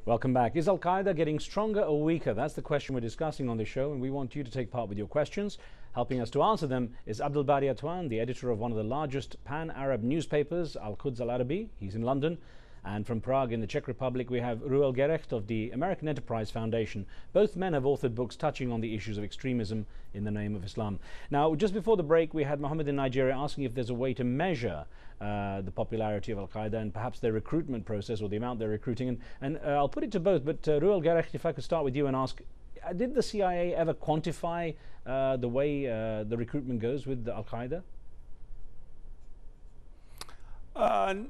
Welcome back. Is Al-Qaeda getting stronger or weaker? That's the question we're discussing on this show, and we want you to take part with your questions. Helping us to answer them is Abdel Bari Atwan, the editor of one of the largest pan-Arab newspapers, Al-Quds Al-Arabi. He's in London. And from Prague in the Czech Republic, we have Reuel Gerecht of the American Enterprise Foundation. Both men have authored books touching on the issues of extremism in the name of Islam. Now, just before the break, we had Mohammed in Nigeria asking if there's a way to measure the popularity of Al-Qaeda and perhaps their recruitment process or the amount they're recruiting. And I'll put it to both, but Reuel Gerecht, if I could start with you and ask, did the CIA ever quantify the way the recruitment goes with Al-Qaeda?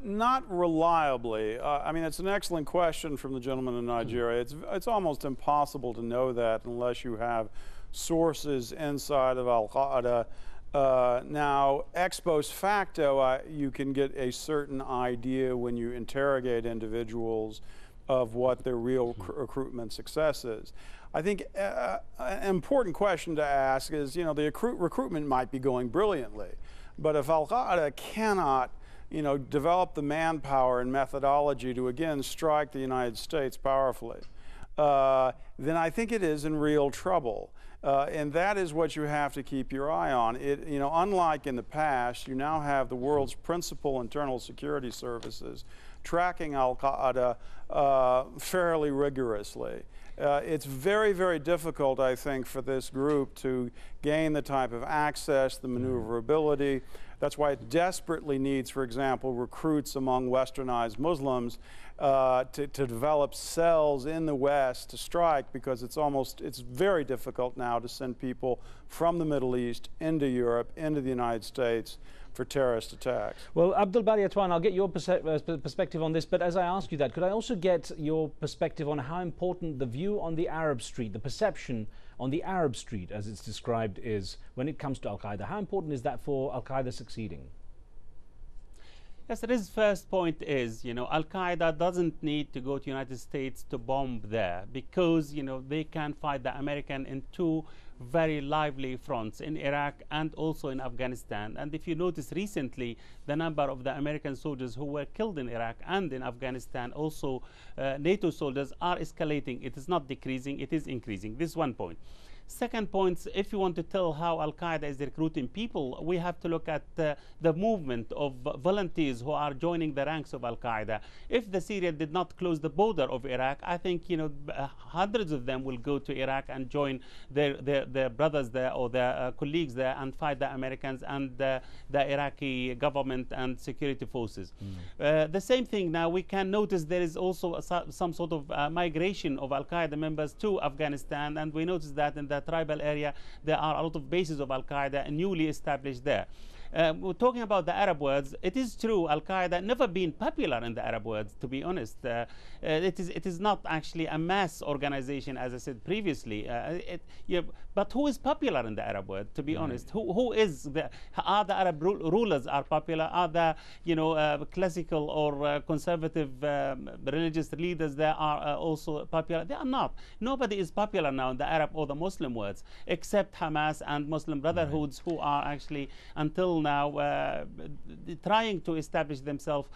Not reliably. I mean, it's an excellent question from the gentleman in Nigeria. It's almost impossible to know that unless you have sources inside of Al-Qaeda. Now, ex post facto, you can get a certain idea when you interrogate individuals of what their real recruitment success is. I think an important question to ask is, you know, the recruitment might be going brilliantly, but if Al-Qaeda cannot develop the manpower and methodology to, again, strike the United States powerfully, then I think it is in real trouble. And that is what you have to keep your eye on. Unlike in the past, you now have the world's principal internal security services tracking Al-Qaeda fairly rigorously. It's very, very difficult, I think, for this group to gain the type of access, the maneuverability. That's why it desperately needs, for example, recruits among westernized Muslims to develop cells in the West to strike, because it's very difficult now to send people from the Middle East into Europe, into the United States for terrorist attacks. Well, Abdel Bari Atwan, I'll get your perspective on this, but as I ask you that, could I also get your perspective on how important the view on the Arab street, the perception on the Arab street, as it's described, is when it comes to Al-Qaeda? How important is that for Al-Qaeda succeeding? Yes, his first point is, Al-Qaeda doesn't need to go to the United States to bomb there, because, they can fight the American in two very lively fronts, in Iraq and also in Afghanistan. And if you notice recently, the number of the American soldiers who were killed in Iraq and in Afghanistan, also NATO soldiers, are escalating. It is not decreasing, it is increasing. This is one point. Second point, if you want to tell how Al-Qaeda is recruiting people, we have to look at the movement of volunteers who are joining the ranks of Al-Qaeda. If the Syria did not close the border of Iraq, I think hundreds of them will go to Iraq and join their brothers there or their colleagues there and fight the Americans and the Iraqi government and security forces. The same thing now, we can notice there is also some sort of migration of Al-Qaeda members to Afghanistan, and we notice that in the tribal area there are a lot of bases of Al-Qaeda newly established there. We're talking about the Arab worlds. It is true, Al-Qaeda never been popular in the Arab worlds, to be honest. It is not actually a mass organization, as I said previously. But who is popular in the Arab world, to be honest? Are the Arab rulers are popular? Are the classical or conservative religious leaders there are also popular? They are not. Nobody is popular now in the Arab or the Muslim worlds, except Hamas and Muslim Brotherhoods, who are actually, until now, trying to establish themselves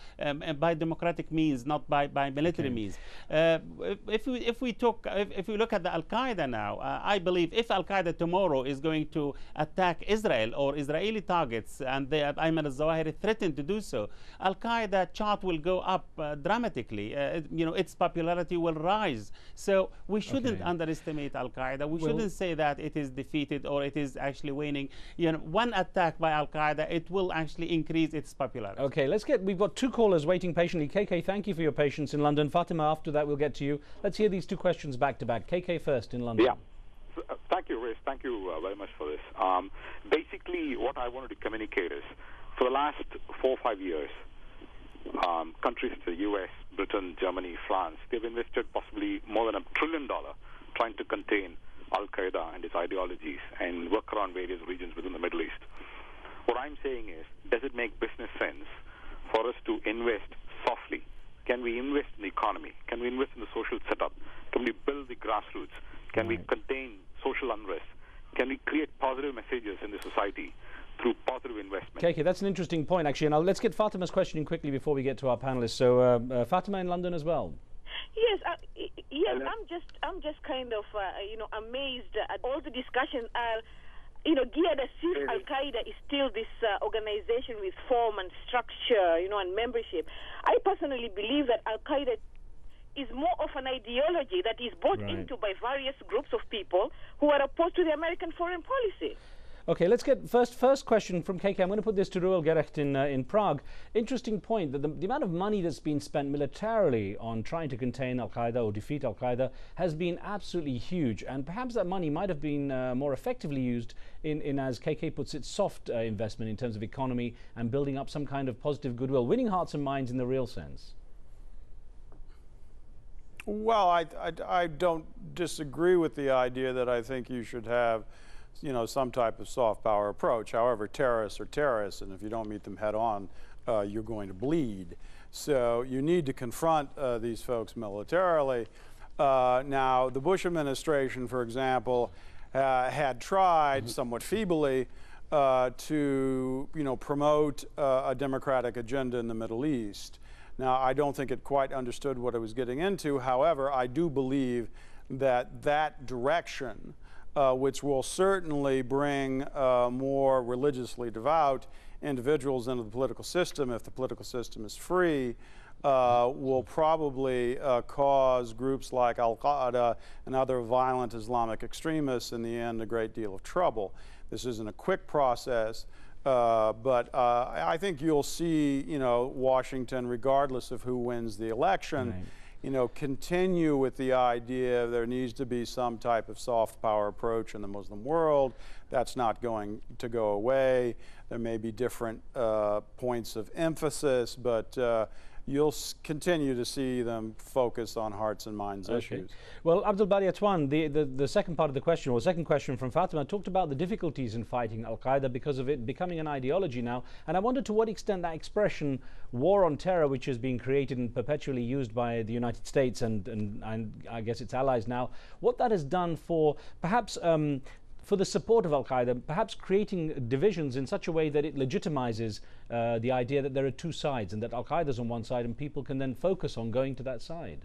by democratic means, not by military means. If we look at the Al-Qaeda now, I believe if Al-Qaeda tomorrow is going to attack Israel or Israeli targets, and Ayman al-Zawahiri threatened to do so, Al-Qaeda chart will go up dramatically. Its popularity will rise. So we shouldn't underestimate Al-Qaeda. We shouldn't say that it is defeated or it is actually waning. One attack by Al-Qaeda, it will actually increase its popularity. Okay, we've got two callers waiting patiently. KK, thank you for your patience in London. Fatima, after that we'll get to you. Let's hear these two questions back to back. KK first in London. Yeah. Thank you, Riz. Thank you very much for this. Basically, what I wanted to communicate is, for the last 4 or 5 years, countries such as the US, Britain, Germany, France, they've invested possibly more than $1 trillion trying to contain Al-Qaeda and its ideologies and work around various regions within the Middle East. What I'm saying is, does it make business sense for us to invest softly? Can we invest in the economy? Can we invest in the social setup? Can we build the grassroots? Can we contain social unrest? Can we create positive messages in the society through positive investment? Okay, that's an interesting point, actually. Now, let's get Fatima's question in quickly before we get to our panelists. So, Fatima in London as well. Yes, Yes, I'm just kind of amazed at all the discussions are geared as if Al-Qaeda is still this organization with form and structure, and membership. I personally believe that Al-Qaeda is more of an ideology that is bought into by various groups of people who are opposed to the American foreign policy. Okay, let's get first question from KK. I'm going to put this to Reuel Gerecht in Prague. Interesting point that the amount of money that's been spent militarily on trying to contain Al-Qaeda or defeat Al-Qaeda has been absolutely huge, and perhaps that money might have been more effectively used in, as KK puts it, soft investment in terms of economy and building up some kind of positive goodwill, winning hearts and minds in the real sense. Well, I don't disagree with the idea that I think you should have some type of soft power approach. However, terrorists are terrorists, and if you don't meet them head on, you're going to bleed. So you need to confront these folks militarily. Now, the Bush administration, for example, had tried somewhat feebly to promote a democratic agenda in the Middle East. Now, I don't think it quite understood what it was getting into. However, I do believe that that direction, which will certainly bring more religiously devout individuals into the political system, if the political system is free, will probably cause groups like Al-Qaeda and other violent Islamic extremists in the end a great deal of trouble. This isn't a quick process, but I think you'll see, Washington, regardless of who wins the election, continue with the idea there needs to be some type of soft power approach in the Muslim world. That's not going to go away. There may be different points of emphasis, but you'll continue to see them focus on hearts and minds issues. Well, Abdel Bari Atwan, the second part of the question, or second question from Fatima, talked about the difficulties in fighting Al-Qaeda because of it becoming an ideology now. And I wonder to what extent that expression, war on terror, which is being created and perpetually used by the United States and I guess its allies now, what that has done for perhaps for the support of Al-Qaeda, perhaps creating divisions in such a way that it legitimizes the idea that there are two sides and that Al-Qaeda is on one side and people can then focus on going to that side.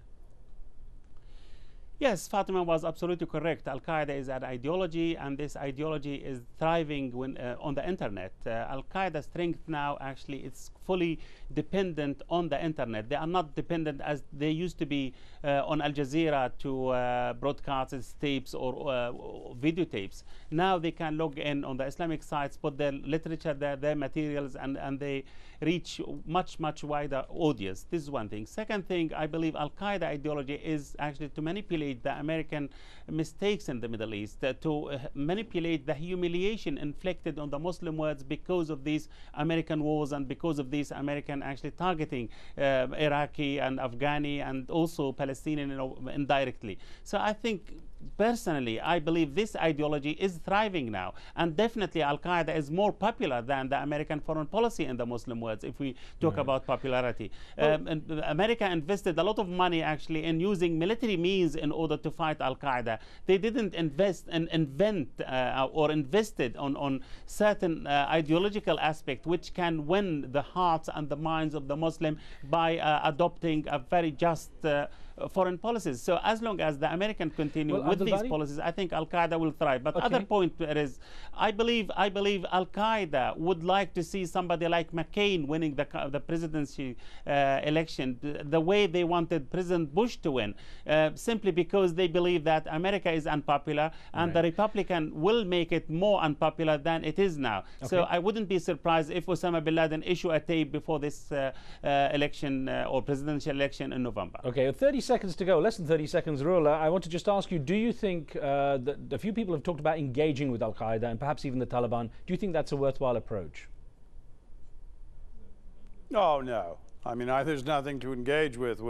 Yes, Fatima was absolutely correct. Al-Qaeda is an ideology, and this ideology is thriving on the internet. Al-Qaeda's strength now actually it's fully dependent on the internet. They are not dependent as they used to be on Al Jazeera to broadcast its tapes or videotapes. Now they can log in on the Islamic sites, put their literature there, their materials, and they reach much wider audience. This is one thing. Second thing, I believe Al-Qaeda ideology is actually to manipulate the American mistakes in the Middle East, to manipulate the humiliation inflicted on the Muslim world because of these American wars and because of these American actually targeting Iraqi and Afghani and also Palestinian indirectly. So I think personally, I believe this ideology is thriving now, and definitely Al-Qaeda is more popular than the American foreign policy in the Muslim world if we talk about popularity. And America invested a lot of money actually in using military means in order to fight Al-Qaeda. They didn't invest and invent or invested on certain ideological aspect which can win the hearts and the minds of the Muslim by adopting a very just foreign policies. So as long as the Americans continue with these policies, I think Al-Qaeda will thrive. But other point is, I believe Al-Qaeda would like to see somebody like McCain winning the presidency election, the way they wanted President Bush to win, simply because they believe that America is unpopular and the Republican will make it more unpopular than it is now. So I wouldn't be surprised if Osama bin Laden issue a tape before this election or presidential election in November. Okay, 30 seconds to go, less than 30 seconds, Reuel. I want to just ask you, do you think that a few people have talked about engaging with Al-Qaeda and perhaps even the Taliban? Do you think that's a worthwhile approach? Oh, no. I mean, there's nothing to engage with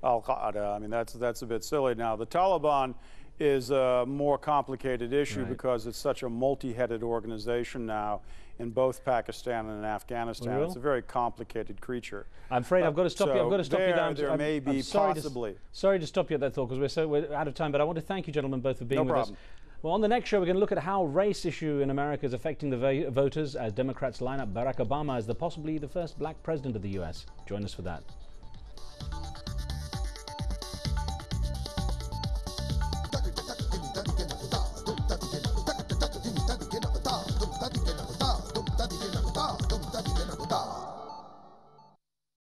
Al-Qaeda. I mean, that's a bit silly. Now, the Taliban is a more complicated issue because it's such a multi-headed organization now in both Pakistan and Afghanistan. It's a very complicated creature. I'm afraid I've got to stop you. I've got to stop you down. There may be possibly. Sorry to stop you at that thought because we're out of time. But I want to thank you, gentlemen, both for being with us. Well, on the next show, we're going to look at how race issue in America is affecting the voters as Democrats line up Barack Obama as possibly the first black president of the U.S. Join us for that.